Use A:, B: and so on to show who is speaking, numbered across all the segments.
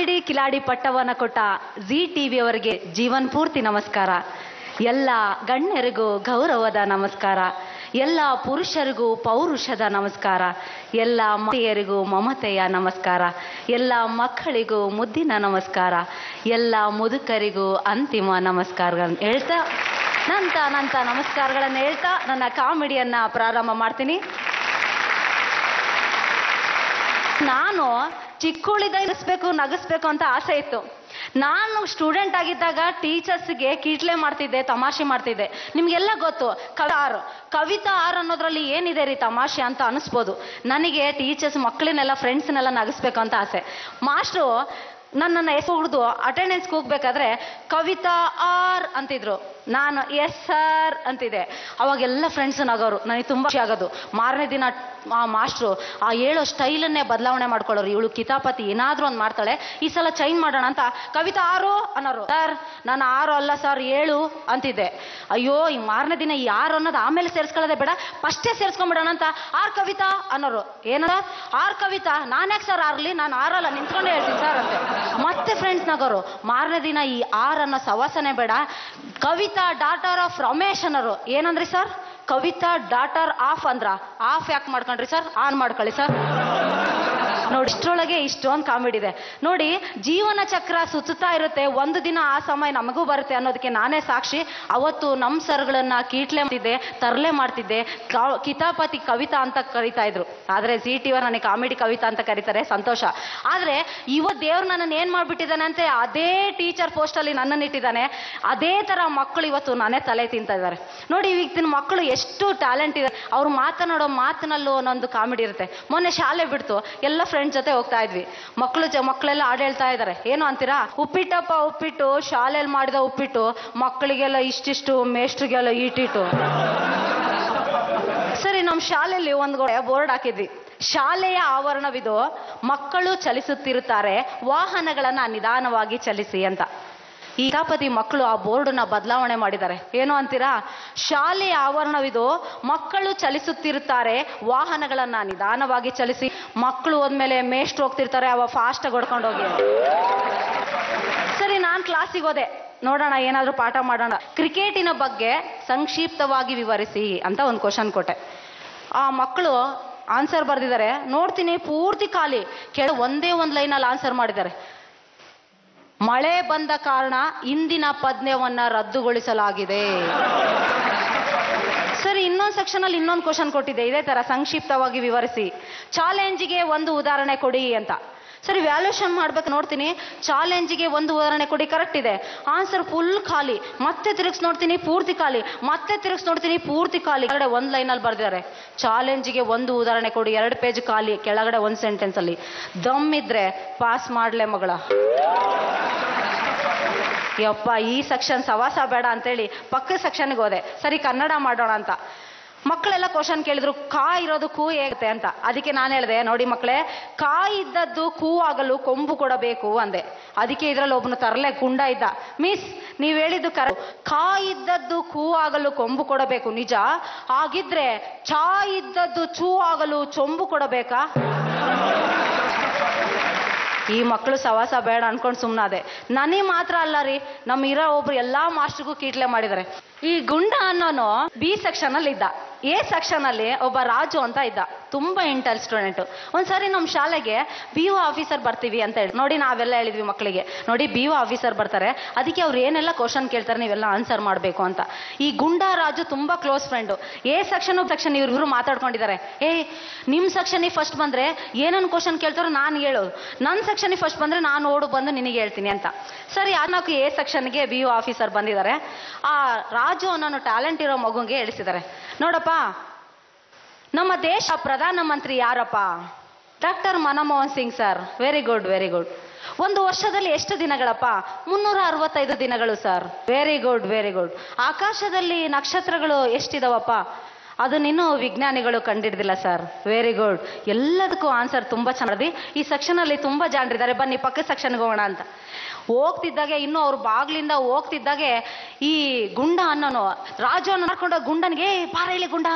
A: Comedy Kiladi ಪಟ್ಟವನ್ನ ಕೊಟ್ಟ G ಟಿವಿಯವರಿಗೆ Jeevan ಪೂರ್ತಿ ನಮಸ್ಕಾರ. ಎಲ್ಲ ಗಣ್ಯರಿಗೂ ಗೌರವದ ನಮಸ್ಕಾರ. ಎಲ್ಲ ಪುರುಷರಿಗೂ ಪೌರುಷದ ನಮಸ್ಕಾರ. ಎಲ್ಲ ಮಹಿಳೆಯರಿಗೂ ಮಮತೆಯ ನಮಸ್ಕಾರ. ಎಲ್ಲ ಮಕ್ಕಳಿಗೂ ಮುದ್ದಿನ ನಮಸ್ಕಾರ. ಎಲ್ಲ ಮುದುಕರಿಗೂ ಅಂತಿಮ ನಮಸ್ಕಾರಗಳನ್ನು ಹೇಳ್ತಾ ನಂತ ನಮಸ್ಕಾರಗಳನ್ನು ಹೇಳ್ತಾ ನನ್ನ ಕಾಮಿಡಿಯನ್ನ ಪ್ರಾರಂಭ ಮಾಡ್ತೀನಿ. ನಾನು ಚಿಕ್ಕುಳಿದ ನಗಿಸ್ಬೇಕು ಅಂತ ಆಸೆ ಇತ್ತು. ನಾನು ಸ್ಟೂಡೆಂಟ್ ಆಗಿದ್ದಾಗ ಟೀಚರ್ಸ್ಗೆ ಕೀಟ್ಲೆ ಮಾಡ್ತಿದ್ದೆ, ತಮಾಷೆ ಮಾಡ್ತಿದ್ದೆ. ನಿಮ್ಗೆಲ್ಲ ಗೊತ್ತು ಕವಿತಾ ಆರ್ ಅನ್ನೋದ್ರಲ್ಲಿ ಏನಿದೆ ರೀ ತಮಾಷೆ ಅಂತ ಅನಿಸ್ಬೋದು. ನನಗೆ ಟೀಚರ್ಸ್ ಮಕ್ಕಳನ್ನೆಲ್ಲ ಫ್ರೆಂಡ್ಸ್ನೆಲ್ಲ ನಗಿಸ್ಬೇಕು ಅಂತ ಆಸೆ. ಮಾಸ್ಟ್ರು ನನ್ನನ್ನು ಹೊಡೆದು ಅಟೆಂಡೆನ್ಸ್ಗೆ ಹೋಗ್ಬೇಕಾದ್ರೆ ಕವಿತಾ ಆರ್ ಅಂತಿದ್ರು, ನಾನು ಎಸ್ ಸರ್ ಅಂತಿದ್ದೆ. ಅವಾಗೆಲ್ಲ ಫ್ರೆಂಡ್ಸ್ ನಗೋರು, ನನಗೆ ತುಂಬ ಖುಷಿ ಆಗೋದು. ಮಾರನೇ ದಿನ ಆ ಮಾಸ್ಟ್ರು ಆ ಹೇಳೋ ಸ್ಟೈಲನ್ನೇ ಬದಲಾವಣೆ ಮಾಡ್ಕೊಳ್ಳೋರು. ಇವಳು ಕಿತಾಪತಿ ಏನಾದರೂ ಒಂದು ಮಾಡ್ತಾಳೆ, ಈ ಸಲ ಚೇಂಜ್ ಮಾಡೋಣ ಅಂತ ಕವಿತಾ ಆರು ಅನ್ನೋರು. ಸರ್ ನಾನು ಆರು ಅಲ್ಲ ಸರ್ 7 ಅಂತಿದ್ದೆ. ಅಯ್ಯೋ ಈ ಮಾರನೇ ದಿನ ಈ ಆರು ಅನ್ನೋದು ಆಮೇಲೆ ಸೇರಿಸ್ಕೊಳ್ಳೋದೇ ಬೇಡ, ಫಸ್ಟೇ ಸೇರಿಸ್ಕೊಂಡ್ಬಿಡೋಣ ಅಂತ ಆರ್ ಕವಿತಾ ಅನ್ನೋರು. ಏನಾರ ಆರ್ ಕವಿತಾ, ನಾನ್ಯಾಕೆ ಸರ್ ಆರ್ಲಿ, ನಾನು ಆರಲ್ಲ ನಿಂತ್ಕೊಂಡೇ ಹೇಳ್ತೀನಿ ಸರ್ ಅಂತೆ. ಮತ್ತೆ ಫ್ರೆಂಡ್ಸ್ ನಗೋರು. ಮಾರನೇ ದಿನ ಈ ಆರ್ ಅನ್ನೋ ಸವಾಸನೆ ಬೇಡ, ಕವಿತಾ ಡಾಟರ್ ಆಫ್ ರಮೇಶ್ ಅನ್ನೋರು. ಏನಂದ್ರಿ ಸರ್? ಕವಿತಾ ಡಾಟರ್ ಆಫ್ ಅಂದ್ರ, ಆಫ್ ಯಾಕೆ ಮಾಡ್ಕೊಂಡ್ರಿ ಸರ್? ಆನ್ ಮಾಡ್ಕೊಳ್ಳಿ ಸರ್. ನೋಡಿ ಇಷ್ಟರೊಳಗೆ ಇಷ್ಟೊಂದು ಕಾಮಿಡಿ ಇದೆ ನೋಡಿ. ಜೀವನ ಚಕ್ರ ಸುತ್ತಾ ಇರುತ್ತೆ, ಒಂದು ದಿನ ಆ ಸಮಯ ನಮಗೂ ಬರುತ್ತೆ ಅನ್ನೋದಕ್ಕೆ ನಾನೇ ಸಾಕ್ಷಿ. ಅವತ್ತು ನಮ್ಮ ಸರ್ಗಳನ್ನ ಕೀಟ್ಲೆ ಮಾಡ್ತಿದ್ದೆ, ತರಲೆ ಮಾಡ್ತಿದ್ದೆ, ಕಿತಾಪತಿ ಕವಿತಾ ಅಂತ ಕರಿತಾ ಇದ್ರು. ಆದ್ರೆ ಜಿ ಟಿವರ್ ನನಗೆ ಕಾಮಿಡಿ ಕವಿತಾ ಅಂತ ಕರೀತಾರೆ, ಸಂತೋಷ. ಆದ್ರೆ ಇವತ್ತು ದೇವ್ರು ನನ್ನನ್ನು ಏನ್ ಮಾಡ್ಬಿಟ್ಟಿದ್ದಾನೆ ಅಂತ ಅದೇ ಟೀಚರ್ ಪೋಸ್ಟ್ ಅಲ್ಲಿ ನನ್ನನ್ನು ಇಟ್ಟಿದ್ದಾನೆ. ಅದೇ ತರ ಮಕ್ಕಳು ಇವತ್ತು ನಾನೇ ತಲೆ ತಿಂತಾ ಇದ್ದಾರೆ ನೋಡಿ. ಈಗಿನ ಮಕ್ಕಳು ಎಷ್ಟು ಟ್ಯಾಲೆಂಟ್ ಇದೆ, ಅವ್ರು ಮಾತನಾಡೋ ಮಾತಿನಲ್ಲೂ ಒಂದೊಂದು ಕಾಮಿಡಿ ಇರುತ್ತೆ. ಮೊನ್ನೆ ಶಾಲೆ ಬಿಡ್ತು, ಎಲ್ಲ ಫ್ರೆಂಡ್ಸ್ ಜೊತೆ ಹೋಗ್ತಾ ಇದ್ವಿ. ಮಕ್ಕಳೆಲ್ಲ ಹಾಡು ಹೇಳ್ತಾ ಇದ್ದಾರೆ. ಏನು ಅಂತೀರಾ? ಉಪ್ಪಿಟ್ಟಪ್ಪ ಉಪ್ಪಿಟ್ಟು, ಶಾಲೆಯಲ್ಲಿ ಮಾಡಿದ ಉಪ್ಪಿಟ್ಟು, ಮಕ್ಕಳಿಗೆಲ್ಲ ಇಷ್ಟಿಷ್ಟು, ಮೇಷ್ಟ್ರಿಗೆಲ್ಲ ಈಟಿಟ್ಟು. ಸರಿ, ನಮ್ಮ ಶಾಲೆಯಲ್ಲಿ ಒಂದು ಬೋರ್ಡ್ ಹಾಕಿದ್ವಿ, ಶಾಲೆಯ ಆವರಣವಿದು, ಮಕ್ಕಳು ಚಲಿಸುತ್ತಿರುತ್ತಾರೆ, ವಾಹನಗಳನ್ನ ನಿಧಾನವಾಗಿ ಚಲಿಸಿ ಅಂತ. ಈ ಕಿತಾಪತಿ ಮಕ್ಕಳು ಆ ಬೋರ್ಡನ್ನ ಬದಲಾವಣೆ ಮಾಡಿದ್ದಾರೆ. ಏನು ಅಂತೀರಾ? ಶಾಲೆಯ ಆವರಣವಿದು, ಮಕ್ಕಳು ಚಲಿಸುತ್ತಿರುತ್ತಾರೆ, ವಾಹನಗಳನ್ನ ನಿಧಾನವಾಗಿ ಚಲಿಸಿ. ಮಕ್ಕಳು ಹೋದ್ಮೇಲೆ ಮೇಷ್ಟ್ರು ಹೋಗ್ತಿರ್ತಾರೆ, ಅವ ಫಾಸ್ಟಾಗಿ ಹೊಡ್ಕೊಂಡು ಹೋಗಿ. ಸರಿ, ನಾನು ಕ್ಲಾಸಿಗೆ ಹೋದೆ, ನೋಡೋಣ ಏನಾದರೂ ಪಾಠ ಮಾಡೋಣ. ಕ್ರಿಕೆಟಿನ ಬಗ್ಗೆ ಸಂಕ್ಷಿಪ್ತವಾಗಿ ವಿವರಿಸಿ ಅಂತ ಒಂದು ಕ್ವಶನ್ ಕೊಟ್ಟೆ. ಆ ಮಕ್ಕಳು ಆನ್ಸರ್ ಬರೆದಿದ್ದಾರೆ. ನೋಡ್ತೀನಿ ಪೂರ್ತಿ ಖಾಲಿ, ಒಂದೇ ಒಂದು ಲೈನಲ್ಲಿ ಆನ್ಸರ್ ಮಾಡಿದ್ದಾರೆ. ಮಳೆ ಬಂದ ಕಾರಣ ಇಂದಿನ ಪದ್ಯವನ್ನ ರದ್ದುಗೊಳಿಸಲಾಗಿದೆ. ಸರಿ, ಇನ್ನೊಂದು ಸೆಕ್ಷನ್ ಅಲ್ಲಿ ಇನ್ನೊಂದು ಕ್ವಶನ್ ಕೊಟ್ಟಿದೆ, ಇದೇ ತರ ಸಂಕ್ಷಿಪ್ತವಾಗಿ ವಿವರಿಸಿ. ಚಾಲೆಂಜಿಗೆ ಒಂದು ಉದಾಹರಣೆ ಕೊಡಿ ಅಂತ. ಸರಿ, ವ್ಯಾಲ್ಯೂಷನ್ ಮಾಡ್ಬೇಕು. ನೋಡ್ತೀನಿ ಚಾಲೆಂಜಿಗೆ ಒಂದು ಉದಾಹರಣೆ ಕೊಡಿ, ಕರೆಕ್ಟ್ ಇದೆ. ಆನ್ಸರ್ ಫುಲ್ ಖಾಲಿ. ಮತ್ತೆ ತಿರುಗಿಸ್ ನೋಡ್ತೀನಿ ಪೂರ್ತಿ ಖಾಲಿ, ಮತ್ತೆ ತಿರುಗಿಸ್ ನೋಡ್ತೀನಿ ಪೂರ್ತಿ ಖಾಲಿ. ಕೆಳಗಡೆ ಒಂದು ಲೈನಲ್ಲಿ ಬರ್ದಿದ್ದಾರೆ, ಚಾಲೆಂಜಿಗೆ ಒಂದು ಉದಾಹರಣೆ ಕೊಡಿ, 2 ಪೇಜ್ ಖಾಲಿ. ಕೆಳಗಡೆ ಒಂದು ಸೆಂಟೆನ್ಸ್ ಅಲ್ಲಿ ದಮ್ ಇದ್ರೆ ಪಾಸ್ ಮಾಡ್ಲೆ ಮಗಳ. ಯಪ್ಪ, ಈ ಸೆಕ್ಷನ್ ಸವಾಸ ಬೇಡ ಅಂತೇಳಿ ಪಕ್ಕದ ಸೆಕ್ಷನ್ಗೆ ಹೋದೆ. ಸರಿ, ಕನ್ನಡ ಮಾಡೋಣ ಅಂತ. ಮಕ್ಕಳೆಲ್ಲ ಕ್ವಶನ್ ಕೇಳಿದ್ರು, ಕಾ ಇರೋದು ಕೂ ಹೇಗುತ್ತೆ ಅಂತ. ಅದಕ್ಕೆ ನಾನು ಹೇಳಿದೆ, ನೋಡಿ ಮಕ್ಕಳೇ, ಕಾ ಇದ್ದದ್ದು ಕೂ ಆಗಲು ಕೊಂಬು ಕೊಡಬೇಕು ಅಂದೆ. ಅದಕ್ಕೆ ಇದ್ರಲ್ಲಿ ಒಬ್ಬನು ತರಲೆ ಗುಂಡ ಇದ್ದ, ಮಿಸ್ ನೀವು ಹೇಳಿದ್ದು ಕಾ ಇದ್ದದ್ದು ಕೂ ಆಗಲು ಕೊಂಬು ಕೊಡಬೇಕು ನಿಜ, ಹಾಗಿದ್ರೆ ಚಾ ಇದ್ದದ್ದು ಚೂ ಆಗಲು ಚೊಂಬು ಕೊಡಬೇಕಾ? ಈ ಮಕ್ಕಳು ಸವಾಸ ಬೇಡ ಅನ್ಕೊಂಡು ಸುಮ್ಮನಾದೆ. ನನಗೆ ಮಾತ್ರ ಅಲ್ಲ ರೀ, ನಮ್ಮ ಇರೋ ಒಬ್ರು ಎಲ್ಲಾ ಮಾಸ್ಟರ್ಗೂ ಕೀಟ್ಲೆ ಮಾಡಿದ್ದಾರೆ. ಈ ಗುಂಡ ಅನ್ನೋನು ಬಿ ಸೆಕ್ಷನ್ ಅಲ್ಲಿ ಇದ್ದ. ಎ ಸೆಕ್ಷನ್ ಅಲ್ಲಿ ಒಬ್ಬ ರಾಜು ಅಂತ ಇದ್ದ, ತುಂಬಾ ಇಂಟೆಲ್ ಸ್ಟೂಡೆಂಟ್. ಒಂದ್ಸರಿ ನಮ್ಮ ಶಾಲೆಗೆ BO ಆಫೀಸರ್ ಬರ್ತೀವಿ ಅಂತ ಹೇಳಿ. ನೋಡಿ ನಾವೆಲ್ಲ ಹೇಳಿದ್ವಿ ಮಕ್ಕಳಿಗೆ, ನೋಡಿ BO ಆಫೀಸರ್ ಬರ್ತಾರೆ, ಅದಕ್ಕೆ ಅವ್ರು ಏನೆಲ್ಲ ಕ್ವಶನ್ ಕೇಳ್ತಾರೆ ನೀವೆಲ್ಲ ಆನ್ಸರ್ ಮಾಡಬೇಕು ಅಂತ. ಈ ಗುಂಡ ರಾಜು ತುಂಬಾ ಕ್ಲೋಸ್ ಫ್ರೆಂಡು. ಎ ಸೆಕ್ಷನ್ ಇವ್ರಿಬ್ರು ಮಾತಾಡ್ಕೊಂಡಿದ್ದಾರೆ. ನಿಮ್ ಸೆಕ್ಷನಿಗೆ ಫಸ್ಟ್ ಬಂದ್ರೆ ಏನನ್ನು ಕ್ವಶನ್ ಕೇಳ್ತಾರೋ ನಾನು ಹೇಳೋದು, ನನ್ನ ಸೆಕ್ಷನಿಗೆ ಫಸ್ಟ್ ಬಂದ್ರೆ ನಾನು ಓಡು ಬಂದು ನಿನಗೆ ಹೇಳ್ತೀನಿ ಅಂತ. ಸರಿ, ಅದಕ್ಕೆ ಎ ಸೆಕ್ಷನ್ಗೆ BO ಆಫೀಸರ್ ಬಂದಿದ್ದಾರೆ. ಆ ರಾಜು ಅನ್ನೋ ಟ್ಯಾಲೆಂಟ್ ಇರೋ ಮಗುಗೆ ಹೇಳಿಸಿದ್ದಾರೆ, ನೋಡಪ್ಪ ನಮ್ಮ ದೇಶ ಪ್ರಧಾನಮಂತ್ರಿ ಯಾರಪ್ಪ? Doctor Manmohan Singh sir. Very good very good. ಒಂದು ವರ್ಷದಲ್ಲಿ ಎಷ್ಟು ದಿನಗಳಪ್ಪ? 365 ದಿನಗಳು sir. Very good very good. ಆಕಾಶದಲ್ಲಿ ನಕ್ಷತ್ರಗಳು ಎಷ್ಟಿದಾವಪ್ಪ? ಅದನ್ನಿನ್ನೂ ವಿಜ್ಞಾನಿಗಳು ಕಂಡಿಡ್ದಿಲ್ಲ ಸರ್. Very good. ಎಲ್ಲದಕ್ಕೂ ಆನ್ಸರ್ ತುಂಬಾ ಚೆನ್ನಾಗಿ. ಈ ಸೆಕ್ಷನ್ ಅಲ್ಲಿ ತುಂಬಾ ಜಾಣರಿದ್ದಾರೆ, ಬನ್ನಿ ಪಕ್ಕ ಸೆಕ್ಷನ್ಗೆ ಹೋಗೋಣ ಅಂತ. ಹೋಗ್ತಿದ್ದಾಗೆ, ಇನ್ನೂ ಅವ್ರ ಬಾಗ್ಲಿಂದ ಹೋಗ್ತಿದ್ದಾಗೆ ಈ ಗುಂಡ ಅನ್ನೋನು ರಾಜು ಅನ್ನೋ ಮಾಡ್ಕೊಂಡು ಗುಂಡನಿಗೆ, ಬಾರ ಇಲ್ಲಿ ಗುಂಡ,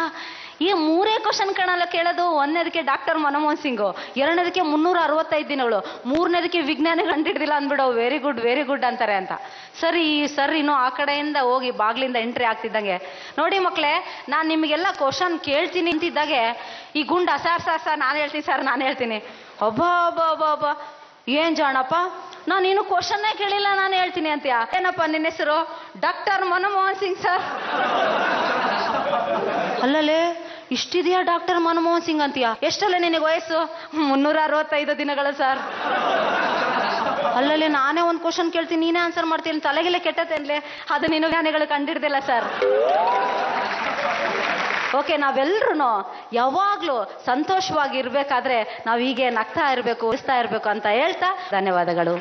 A: ಈ ಮೂರೇ ಕ್ವಶನ್ ಕಣಲ್ಲ ಕೇಳೋದು. ಒಂದನೇದಕ್ಕೆ ಡಾಕ್ಟರ್ ಮನಮೋಹನ್ ಸಿಂಗು, ಎರಡನೇದಕ್ಕೆ 365 ದಿನಗಳು, ಮೂರನೇದಕ್ಕೆ ವಿಜ್ಞಾನಿ ಕಂಡಿಡ್ದಿಲ್ಲ ಅಂದ್ಬಿಡು, ವೆರಿ ಗುಡ್ ಅಂತಾರೆ ಅಂತ. ಸರಿ ಸರ್, ಇನ್ನು ಆ ಕಡೆಯಿಂದ ಹೋಗಿ ಬಾಗ್ಲಿಂದ ಎಂಟ್ರಿ ಆಗ್ತಿದ್ದಂಗೆ, ನೋಡಿ ಮಕ್ಕಳೇ, ನಾನು ನಿಮಗೆಲ್ಲ ಕ್ವಶನ್ ಕೇಳ್ತೀನಿ ಅಂತಿದ್ದಾಗೆ ಈ ಗುಂಡ ಸರ್ ನಾನು ಹೇಳ್ತೀನಿ ಒಬ್ಬ ಏನ್ ಜಾಣಪ್ಪ, ನಾನು ಇನ್ನು ಕ್ವಶನ್ನೇ ಕೇಳಿಲ್ಲ, ನಾನು ಹೇಳ್ತೀನಿ ಅಂತೀಯ. ಏನಪ್ಪ ನಿನ್ನ ಹೆಸರು? Doctor Manmohan Singh sir. ಅಲ್ಲಲೇ ಇಷ್ಟಿದೆಯಾ ಡಾಕ್ಟರ್ ಮನಮೋಹನ್ ಸಿಂಗ್ ಅಂತೀಯ? ಎಷ್ಟಲ್ಲ ನಿನಗೆ ವಯಸ್ಸು? 365 ದಿನಗಳು ಸರ್. ಅಲ್ಲಲ್ಲಿ ನಾನೇ ಒಂದು ಕ್ವಶನ್ ಕೇಳ್ತೀನಿ, ನೀನೇ ಆನ್ಸರ್ ಮಾಡ್ತೀನಿ, ತಲೆಗೆಲ್ಲ ಕೆಟ್ಟತೇನ್ಲೆ? ಅದು ನೀನು ಜ್ಞಾನಿಗಳು ಕಂಡಿಡ್ದಿಲ್ಲ ಸರ್. ಓಕೆ, ನಾವೆಲ್ಲರೂ ಯಾವಾಗ್ಲೂ ಸಂತೋಷವಾಗಿರ್ಬೇಕಾದ್ರೆ ನಾವು ಹೀಗೆ ನಗ್ತಾ ಇರಬೇಕು, ಉಳಿಸ್ತಾ ಇರಬೇಕು ಅಂತ ಹೇಳ್ತಾ ಧನ್ಯವಾದಗಳು.